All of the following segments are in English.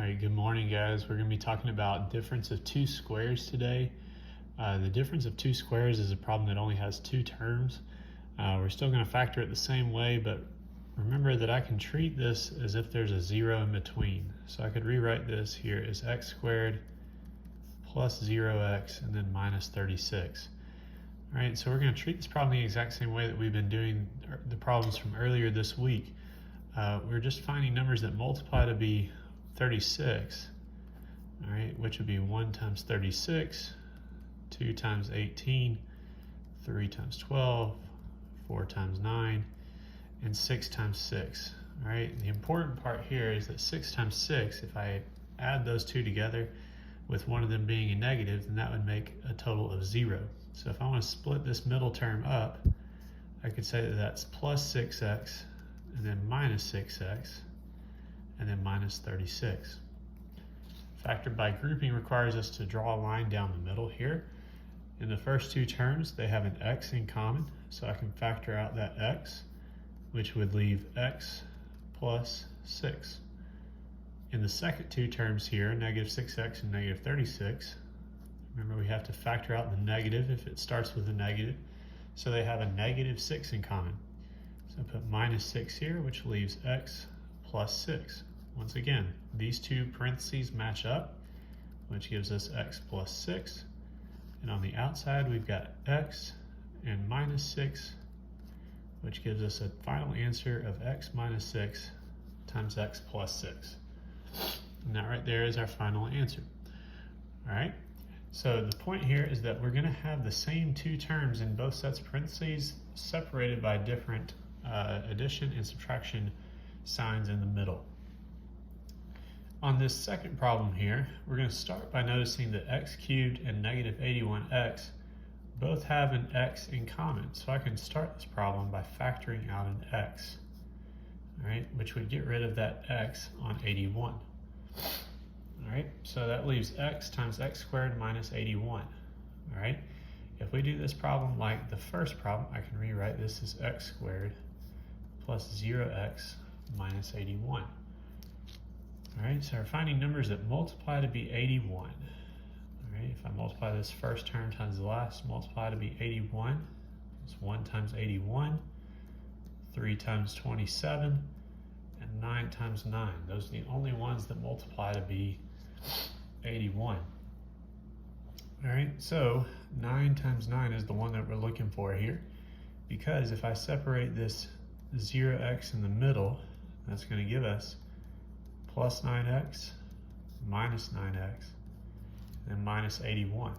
right, good morning guys. We're going to be talking about difference of two squares today. The difference of two squares is a problem that only has two terms. We're still going to factor it the same way, but remember that I can treat this as if there's a zero in between. So I could rewrite this here as x squared plus 0x and then minus 36. All right, so we're going to treat this problem the exact same way that we've been doing the problems from earlier this week. We're just finding numbers that multiply to be 36, all right, which would be 1 times 36, 2 times 18, 3 times 12, 4 times 9, and 6 times 6. All right, the important part here is that 6 times 6, if I add those two together with one of them being a negative, then that would make a total of 0. So if I want to split this middle term up, I could say that that's plus 6x and then minus 6x and then minus 36. Factor by grouping requires us to draw a line down the middle here. In the first two terms, they have an x in common, so I can factor out that x, which would leave x plus 6. In the second two terms here, negative 6x and negative 36, remember we have to factor out the negative if it starts with a negative, so they have a negative 6 in common. So I put minus 6 here, which leaves x plus 6. Once again, these two parentheses match up, which gives us x plus 6. And on the outside, we've got x and minus 6, which gives us a final answer of x minus 6 times x plus 6. And that right there is our final answer. All right, so the point here is that we're going to have the same two terms in both sets of parentheses separated by different addition and subtraction signs in the middle. On this second problem here, we're going to start by noticing that x cubed and negative 81x both have an x in common. So I can start this problem by factoring out an x, all right, which would get rid of that x on 81. All right, so that leaves x times x squared minus 81. All right, if we do this problem like the first problem, I can rewrite this as x squared plus 0x minus 81. All right, so we're finding numbers that multiply to be 81. All right, if I multiply this first term times the last, multiply to be 81. It's 1 times 81, 3 times 27, and 9 times 9. Those are the only ones that multiply to be 81. All right, so 9 times 9 is the one that we're looking for here, because if I separate this 0x in the middle, that's going to give us plus 9x, minus 9x, and minus 81. All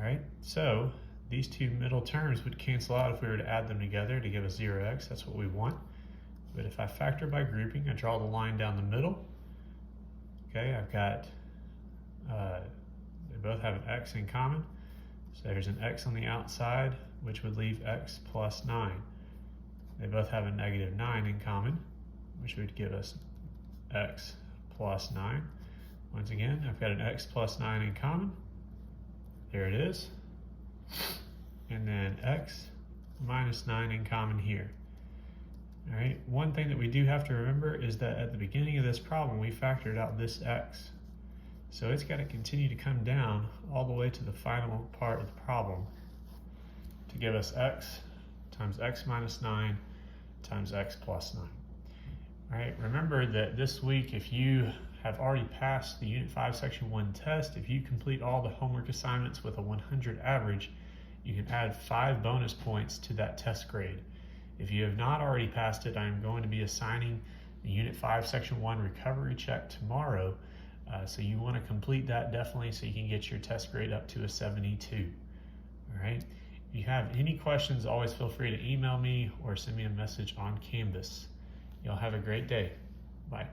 right, so these two middle terms would cancel out if we were to add them together to give us 0x. That's what we want. But if I factor by grouping, I draw the line down the middle. Okay, I've got, they both have an x in common. So there's an x on the outside, which would leave x plus 9. They both have a negative 9 in common, which would give us x plus 9. Once again, I've got an x plus 9 in common. There it is. And then x minus 9 in common here. All right, one thing that we do have to remember is that at the beginning of this problem, we factored out this x. So it's got to continue to come down all the way to the final part of the problem to give us x times x minus 9 times x plus 9. All right, remember that this week, if you have already passed the Unit 5 Section 1 test, if you complete all the homework assignments with a 100 average, you can add 5 bonus points to that test grade. If you have not already passed it, I'm going to be assigning the Unit 5 Section 1 recovery check tomorrow, so you want to complete that definitely so you can get your test grade up to a 72. All right, if you have any questions, always feel free to email me or send me a message on Canvas. Y'all have a great day. Bye.